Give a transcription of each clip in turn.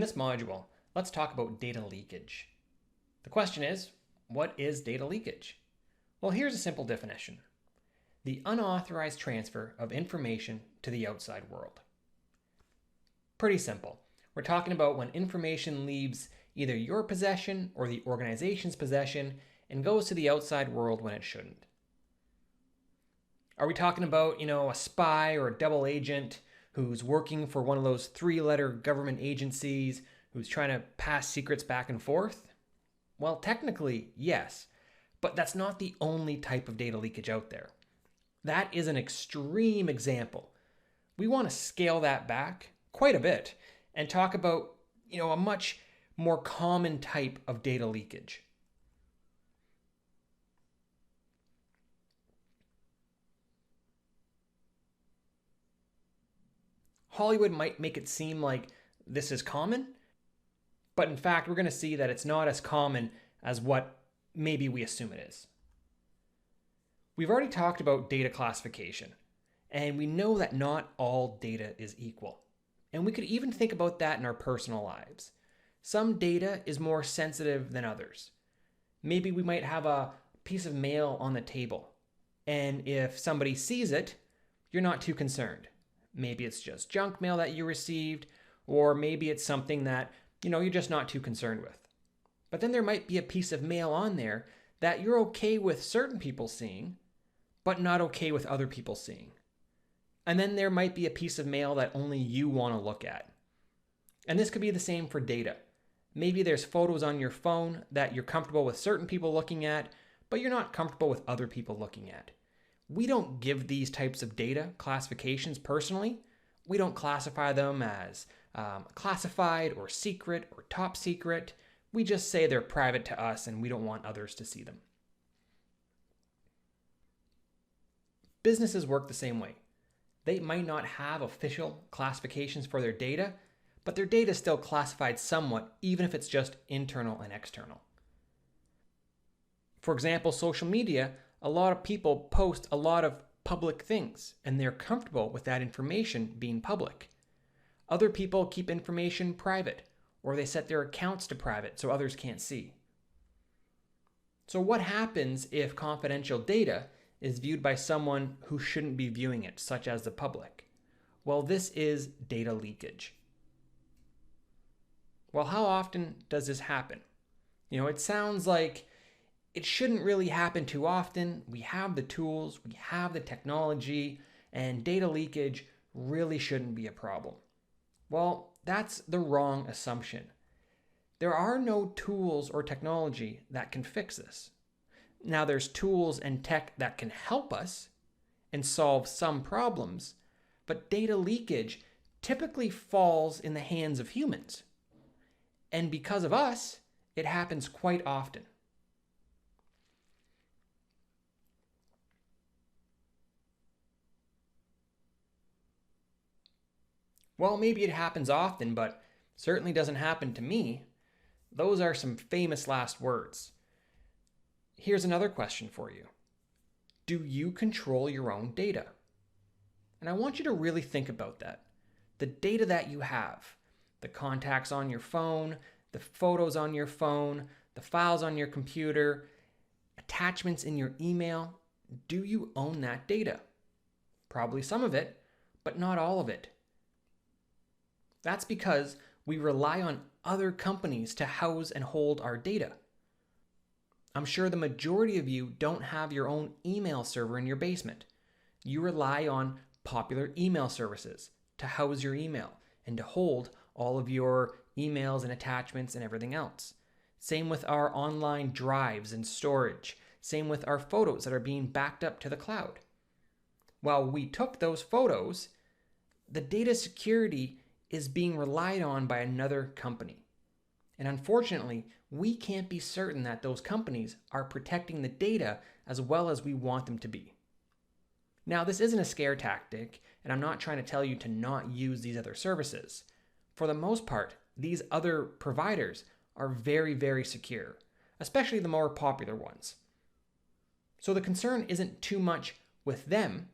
this module, let's talk about data leakage. The question is, what is data leakage? Well, here's a simple definition. The unauthorized transfer of information to the outside world. Pretty simple. We're talking about when information leaves either your possession or the organization's possession and goes to the outside world when it shouldn't. Are we talking about, a spy or a double agent who's working for one of those 3-letter government agencies who's trying to pass secrets back and forth? Well, technically, yes, but that's not the only type of data leakage out there. That is an extreme example. We want to scale that back quite a bit and talk about, a much more common type of data leakage. Hollywood might make it seem like this is common, but in fact, we're going to see that it's not as common as what maybe we assume it is. We've already talked about data classification, and we know that not all data is equal. And we could even think about that in our personal lives. Some data is more sensitive than others. Maybe we might have a piece of mail on the table, and if somebody sees it, you're not too concerned. Maybe it's just junk mail that you received, or maybe it's something that, you're just not too concerned with. But then there might be a piece of mail on there that you're okay with certain people seeing, but not okay with other people seeing. And then there might be a piece of mail that only you want to look at. And this could be the same for data. Maybe there's photos on your phone that you're comfortable with certain people looking at, but you're not comfortable with other people looking at. We don't give these types of data classifications personally. We don't classify them as classified or secret or top secret. We just say they're private to us and we don't want others to see them. Businesses work the same way. They might not have official classifications for their data, but their data is still classified somewhat, even if it's just internal and external. For example, social media, a lot of people post a lot of public things, and they're comfortable with that information being public. Other people keep information private, or they set their accounts to private so others can't see. So what happens if confidential data is viewed by someone who shouldn't be viewing it, such as the public? Well, this is data leakage. Well, how often does this happen? It sounds like it shouldn't really happen too often. We have the tools, we have the technology, and data leakage really shouldn't be a problem. Well, that's the wrong assumption. There are no tools or technology that can fix this. Now, there's tools and tech that can help us and solve some problems, but data leakage typically falls in the hands of humans. And because of us, it happens quite often. Well, maybe it happens often, but certainly doesn't happen to me. Those are some famous last words. Here's another question for you. Do you control your own data? And I want you to really think about that. The data that you have, the contacts on your phone, the photos on your phone, the files on your computer, attachments in your email, do you own that data? Probably some of it, but not all of it. That's because we rely on other companies to house and hold our data. I'm sure the majority of you don't have your own email server in your basement. You rely on popular email services to house your email and to hold all of your emails and attachments and everything else. Same with our online drives and storage. Same with our photos that are being backed up to the cloud. While we took those photos, the data security is being relied on by another company. And unfortunately, we can't be certain that those companies are protecting the data as well as we want them to be. Now, this isn't a scare tactic, and I'm not trying to tell you to not use these other services. For the most part, these other providers are very, very secure, especially the more popular ones. So the concern isn't too much with them,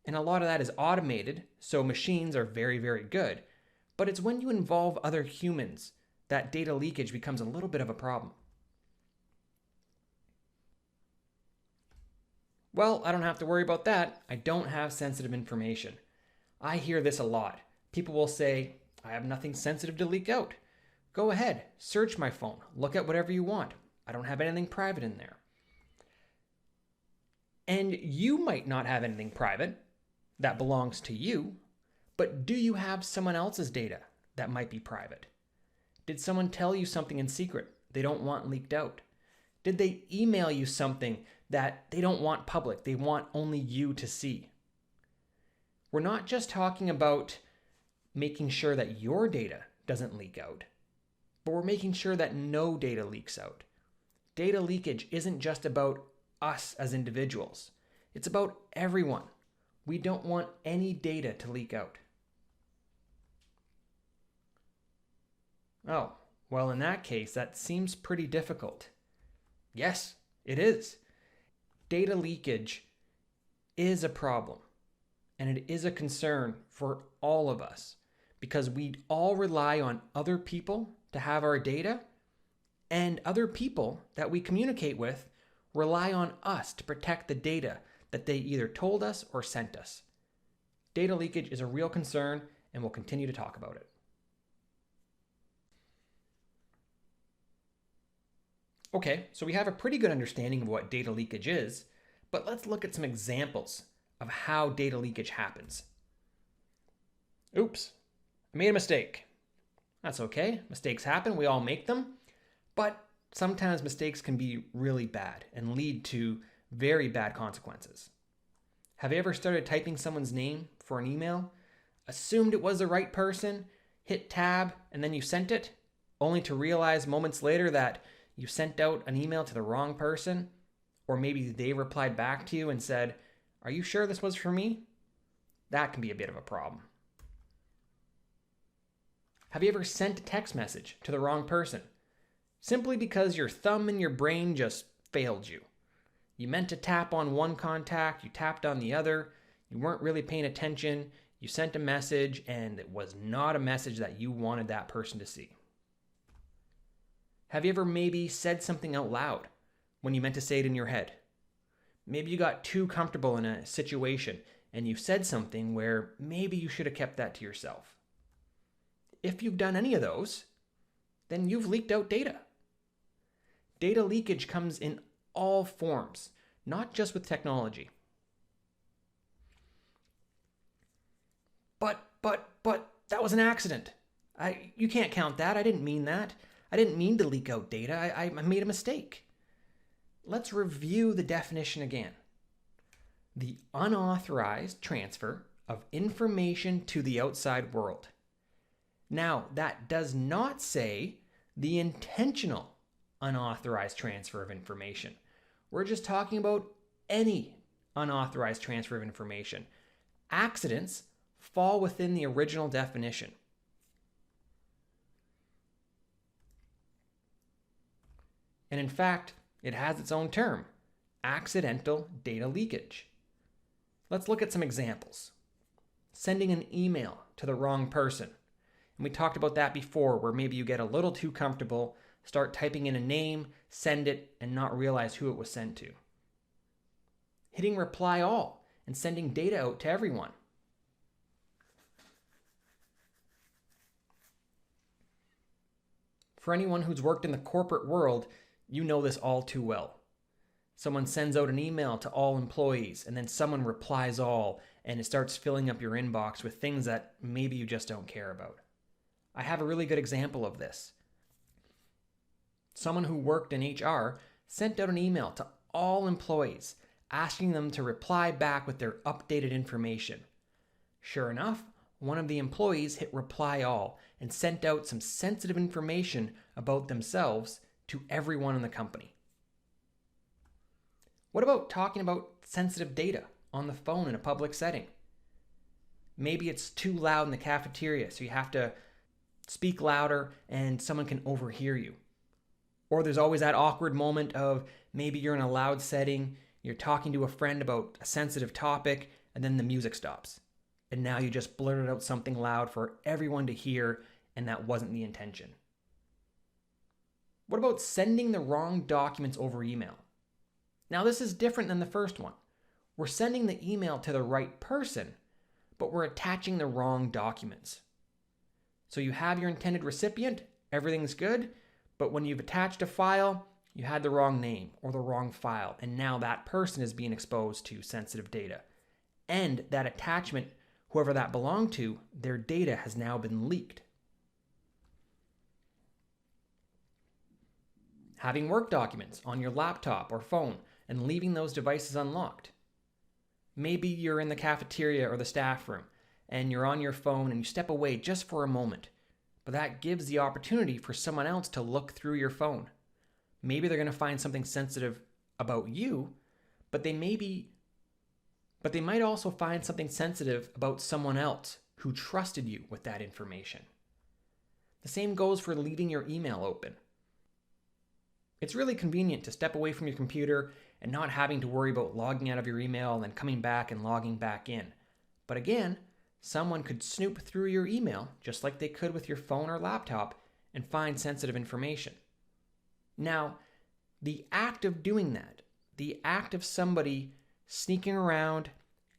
and a lot of that is automated, so machines are very, very good. But it's when you involve other humans that data leakage becomes a little bit of a problem. Well, I don't have to worry about that. I don't have sensitive information. I hear this a lot. People will say, I have nothing sensitive to leak out. Go ahead, search my phone, look at whatever you want. I don't have anything private in there. And you might not have anything private that belongs to you, but do you have someone else's data that might be private? Did someone tell you something in secret they don't want leaked out? Did they email you something that they don't want public, they want only you to see? We're not just talking about making sure that your data doesn't leak out, but we're making sure that no data leaks out. Data leakage isn't just about us as individuals. It's about everyone. We don't want any data to leak out. Oh, well, in that case, that seems pretty difficult. Yes, it is. Data leakage is a problem, and it is a concern for all of us because we all rely on other people to have our data, and other people that we communicate with rely on us to protect the data that they either told us or sent us. Data leakage is a real concern, and we'll continue to talk about it. Okay, so we have a pretty good understanding of what data leakage is, but let's look at some examples of how data leakage happens. Oops, I made a mistake. That's okay, mistakes happen, we all make them, but sometimes mistakes can be really bad and lead to very bad consequences. Have you ever started typing someone's name for an email, assumed it was the right person, hit tab, and then you sent it, only to realize moments later that you sent out an email to the wrong person, or maybe they replied back to you and said, "Are you sure this was for me?" That can be a bit of a problem. Have you ever sent a text message to the wrong person simply because your thumb and your brain just failed you? You meant to tap on one contact, you tapped on the other, you weren't really paying attention, you sent a message, and it was not a message that you wanted that person to see. Have you ever maybe said something out loud when you meant to say it in your head? Maybe you got too comfortable in a situation and you said something where maybe you should have kept that to yourself. If you've done any of those, then you've leaked out data. Data leakage comes in all forms, not just with technology. But that was an accident. You can't count that. I didn't mean that. I didn't mean to leak out data. I made a mistake. Let's review the definition again. The unauthorized transfer of information to the outside world. Now, that does not say the intentional unauthorized transfer of information. We're just talking about any unauthorized transfer of information. Accidents fall within the original definition. And in fact, it has its own term, accidental data leakage. Let's look at some examples. Sending an email to the wrong person. And we talked about that before, where maybe you get a little too comfortable, start typing in a name, send it, and not realize who it was sent to. Hitting reply all and sending data out to everyone. For anyone who's worked in the corporate world, you know this all too well. Someone sends out an email to all employees, and then someone replies all, and it starts filling up your inbox with things that maybe you just don't care about. I have a really good example of this. Someone who worked in HR sent out an email to all employees, asking them to reply back with their updated information. Sure enough, one of the employees hit reply all and sent out some sensitive information about themselves to everyone in the company. What about talking about sensitive data on the phone in a public setting? Maybe it's too loud in the cafeteria, so you have to speak louder and someone can overhear you. Or there's always that awkward moment of maybe you're in a loud setting, you're talking to a friend about a sensitive topic, and then the music stops. and now you just blurted out something loud for everyone to hear, and that wasn't the intention. What about sending the wrong documents over email? Now, this is different than the first one. We're sending the email to the right person, but we're attaching the wrong documents. So you have your intended recipient, everything's good, but when you've attached a file, you had the wrong name or the wrong file, and now that person is being exposed to sensitive data. And that attachment, whoever that belonged to, their data has now been leaked. Having work documents on your laptop or phone and leaving those devices unlocked. Maybe you're in the cafeteria or the staff room and you're on your phone and you step away just for a moment, but that gives the opportunity for someone else to look through your phone. Maybe they're going to find something sensitive about you, but they might also find something sensitive about someone else who trusted you with that information. The same goes for leaving your email open. It's really convenient to step away from your computer and not having to worry about logging out of your email and then coming back and logging back in. But again, someone could snoop through your email just like they could with your phone or laptop and find sensitive information. Now, the act of doing that, the act of somebody sneaking around,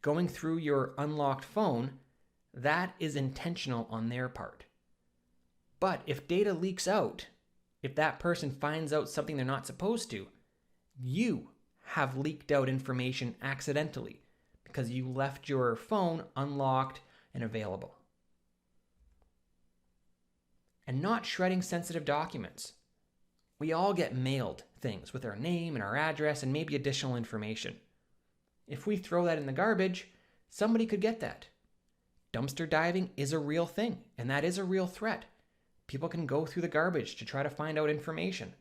going through your unlocked phone, that is intentional on their part. But if data leaks out, if that person finds out something they're not supposed to, you have leaked out information accidentally because you left your phone unlocked and available. And not shredding sensitive documents. We all get mailed things with our name and our address and maybe additional information. If we throw that in the garbage, somebody could get that. Dumpster diving is a real thing, and that is a real threat. People can go through the garbage to try to find out information.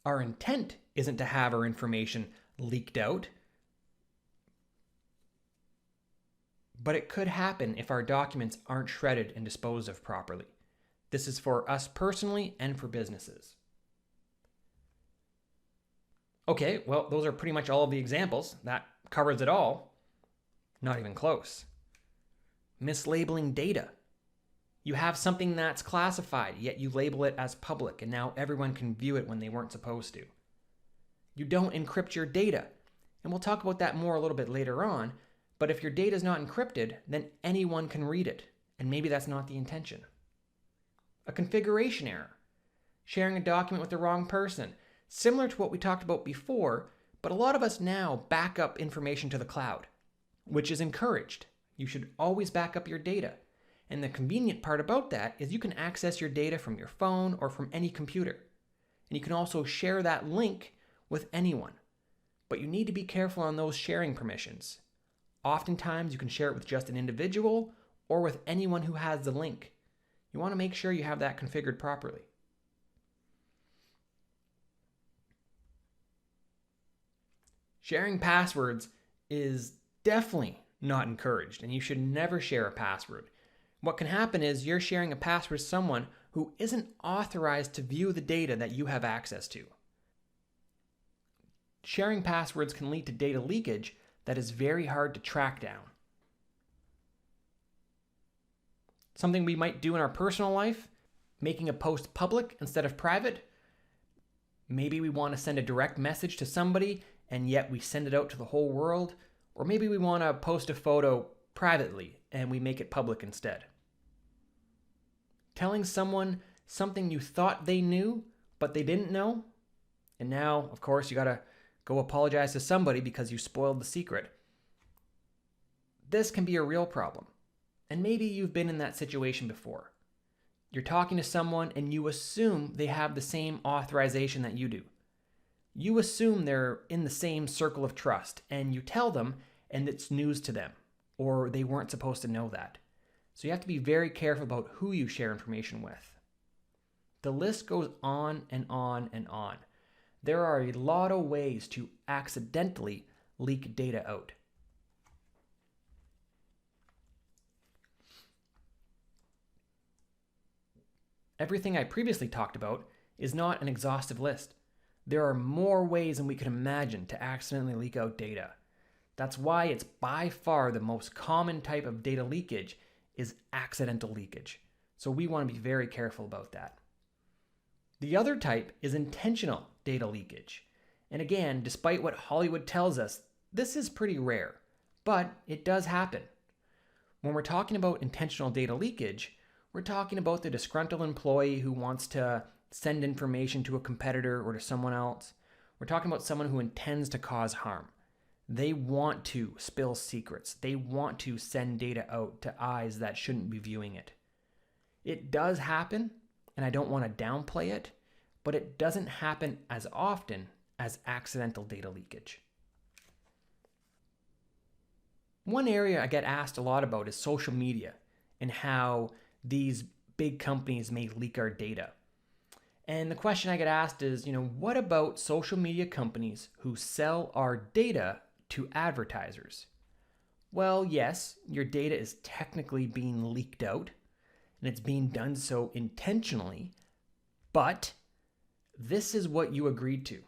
Our intent isn't to have our information leaked out, but it could happen if our documents aren't shredded and disposed of properly. This is for us personally and for businesses. Okay, well, those are pretty much all of the examples. That covers it all. Not even close. Mislabeling data. You have something that's classified, yet you label it as public, and now everyone can view it when they weren't supposed to. You don't encrypt your data, and we'll talk about that more a little bit later on, but if your data is not encrypted, then anyone can read it, and maybe that's not the intention. A configuration error. Sharing a document with the wrong person. Similar to what we talked about before, but a lot of us now back up information to the cloud, which is encouraged. You should always back up your data. And the convenient part about that is you can access your data from your phone or from any computer. And you can also share that link with anyone. But you need to be careful on those sharing permissions. Oftentimes you can share it with just an individual or with anyone who has the link. You want to make sure you have that configured properly. Sharing passwords is definitely not encouraged, and you should never share a password. What can happen is you're sharing a password with someone who isn't authorized to view the data that you have access to. Sharing passwords can lead to data leakage that is very hard to track down. Something we might do in our personal life, making a post public instead of private. Maybe we want to send a direct message to somebody and yet we send it out to the whole world. Or maybe we want to post a photo privately and we make it public instead. Telling someone something you thought they knew, but they didn't know. And now, of course, you got to go apologize to somebody because you spoiled the secret. This can be a real problem. And maybe you've been in that situation before. You're talking to someone and you assume they have the same authorization that you do. You assume they're in the same circle of trust and you tell them and it's news to them, or they weren't supposed to know that. So you have to be very careful about who you share information with. The list goes on and on and on. There are a lot of ways to accidentally leak data out. Everything I previously talked about is not an exhaustive list. There are more ways than we could imagine to accidentally leak out data. That's why it's by far the most common type of data leakage is accidental leakage. So we want to be very careful about that. The other type is intentional data leakage. And again, despite what Hollywood tells us, this is pretty rare, but it does happen. When we're talking about intentional data leakage, we're talking about the disgruntled employee who wants to send information to a competitor or to someone else. We're talking about someone who intends to cause harm. They want to spill secrets. They want to send data out to eyes that shouldn't be viewing it. It does happen, and I don't want to downplay it, but it doesn't happen as often as accidental data leakage. One area I get asked a lot about is social media and how these big companies may leak our data. And the question I get asked is, what about social media companies who sell our data to advertisers? Well, yes, your data is technically being leaked out, and it's being done so intentionally, but this is what you agreed to.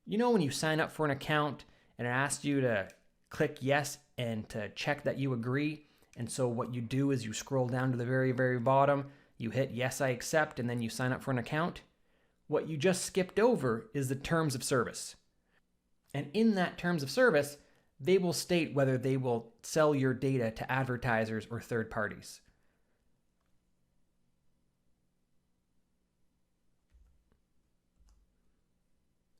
When you sign up for an account and it asks you to click yes and to check that you agree, and so what you do is you scroll down to the very, very bottom, you hit yes, I accept, and then you sign up for an account. What you just skipped over is the terms of service. And in that terms of service, they will state whether they will sell your data to advertisers or third parties.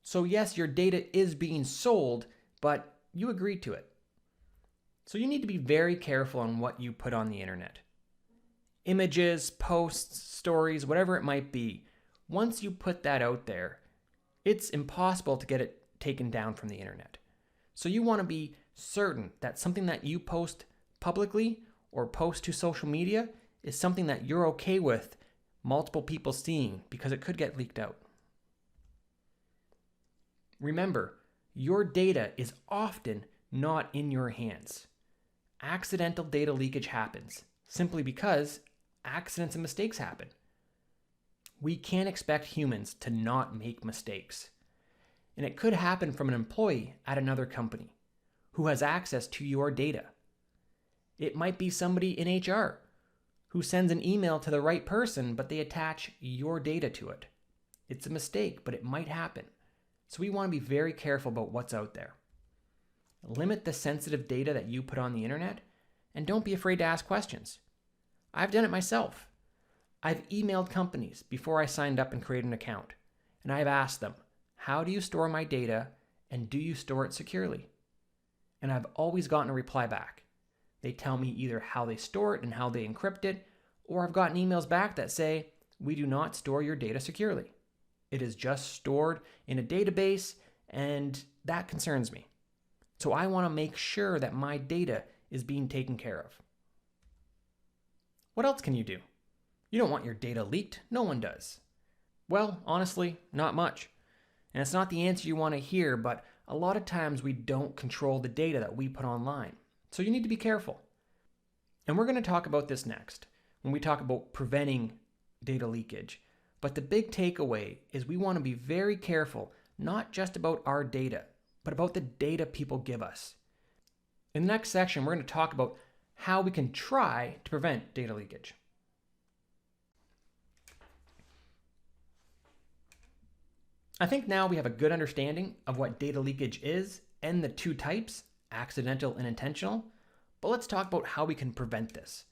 So yes, your data is being sold, but you agreed to it. So you need to be very careful on what you put on the internet. Images, posts, stories, whatever it might be, once you put that out there, it's impossible to get it taken down from the internet. So you want to be certain that something that you post publicly or post to social media is something that you're okay with multiple people seeing, because it could get leaked out. Remember, your data is often not in your hands. Accidental data leakage happens simply because accidents and mistakes happen. We can't expect humans to not make mistakes. And it could happen from an employee at another company who has access to your data. It might be somebody in HR who sends an email to the right person, but they attach your data to it. It's a mistake, but it might happen. So we want to be very careful about what's out there. Limit the sensitive data that you put on the internet, and don't be afraid to ask questions. I've done it myself. I've emailed companies before I signed up and created an account, and I've asked them, how do you store my data, and do you store it securely? And I've always gotten a reply back. They tell me either how they store it and how they encrypt it, or I've gotten emails back that say, we do not store your data securely. It is just stored in a database, and that concerns me. So I want to make sure that my data is being taken care of. What else can you do? You don't want your data leaked. No one does. Well, honestly, not much. And it's not the answer you want to hear, but a lot of times we don't control the data that we put online. So you need to be careful. And we're going to talk about this next when we talk about preventing data leakage. But the big takeaway is we want to be very careful, not just about our data, but about the data people give us. In the next section, we're going to talk about how we can try to prevent data leakage. I think now we have a good understanding of what data leakage is and the two types, accidental and intentional, but let's talk about how we can prevent this.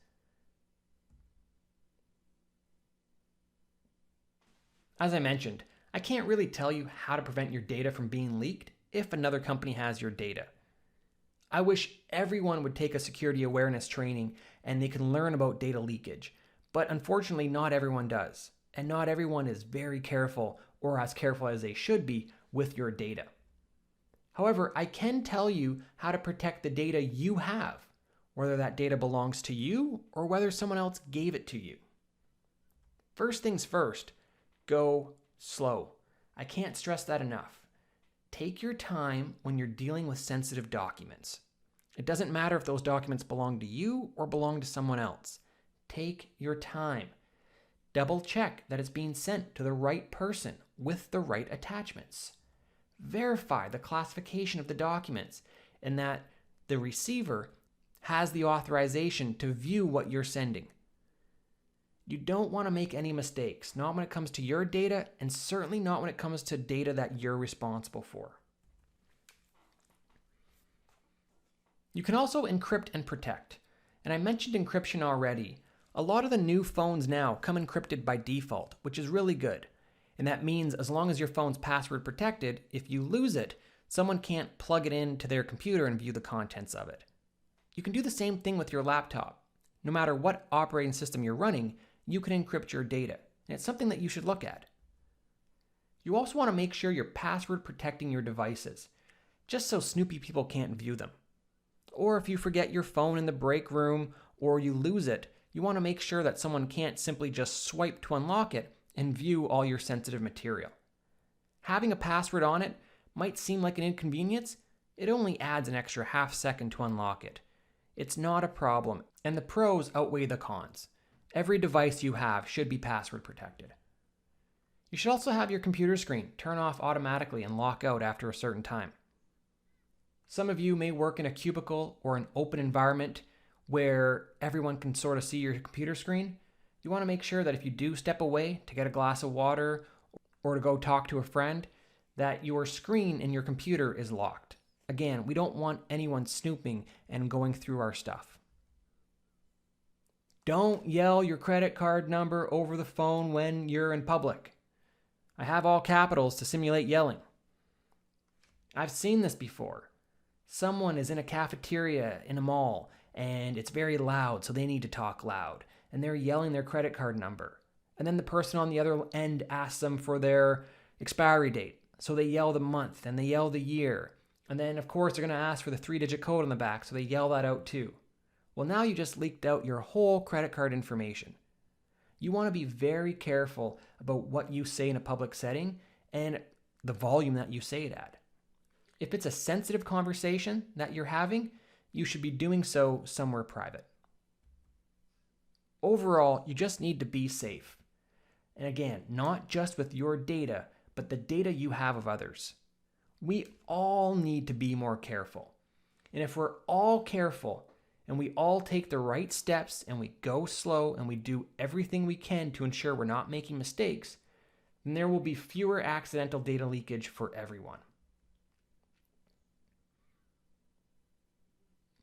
As I mentioned, I can't really tell you how to prevent your data from being leaked if another company has your data. I wish everyone would take a security awareness training and they can learn about data leakage, but unfortunately not everyone does, and not everyone is very careful or as careful as they should be with your data. However, I can tell you how to protect the data you have, whether that data belongs to you or whether someone else gave it to you. First things first, go slow. I can't stress that enough. Take your time when you're dealing with sensitive documents. It doesn't matter if those documents belong to you or belong to someone else. Take your time. Double check that it's being sent to the right person with the right attachments. Verify the classification of the documents and that the receiver has the authorization to view what you're sending. You don't want to make any mistakes, not when it comes to your data, and certainly not when it comes to data that you're responsible for. You can also encrypt and protect. And I mentioned encryption already. A lot of the new phones now come encrypted by default, which is really good. And that means as long as your phone's password protected, if you lose it, someone can't plug it into their computer and view the contents of it. You can do the same thing with your laptop. No matter what operating system you're running, you can encrypt your data. And it's something that you should look at. You also want to make sure you're password protecting your devices, just so snoopy people can't view them. Or if you forget your phone in the break room or you lose it, you want to make sure that someone can't simply just swipe to unlock it and view all your sensitive material. Having a password on it might seem like an inconvenience. It only adds an extra half second to unlock it. It's not a problem, and the pros outweigh the cons. Every device you have should be password protected. You should also have your computer screen turn off automatically and lock out after a certain time. Some of you may work in a cubicle or an open environment where everyone can sort of see your computer screen. You want to make sure that if you do step away to get a glass of water or to go talk to a friend, that your screen in your computer is locked. Again, we don't want anyone snooping and going through our stuff. Don't yell your credit card number over the phone when you're in public. I have all capitals to simulate yelling. I've seen this before. Someone is in a cafeteria in a mall and it's very loud, so they need to talk loud. And they're yelling their credit card number. And then the person on the other end asks them for their expiry date. So they yell the month and they yell the year. And then, of course, they're going to ask for the 3-digit code on the back, so they yell that out too. Well, now you just leaked out your whole credit card information. You want to be very careful about what you say in a public setting and the volume that you say it at. If it's a sensitive conversation that you're having, you should be doing so somewhere private. Overall, you just need to be safe. And again, not just with your data, but the data you have of others. We all need to be more careful. And if we're all careful and we all take the right steps and we go slow and we do everything we can to ensure we're not making mistakes, then there will be fewer accidental data leakage for everyone.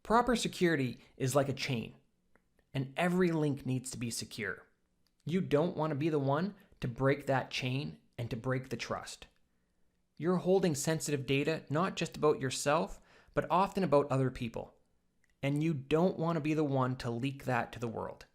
Proper security is like a chain, and every link needs to be secure. You don't want to be the one to break that chain and to break the trust. You're holding sensitive data not just about yourself, but often about other people. And you don't want to be the one to leak that to the world.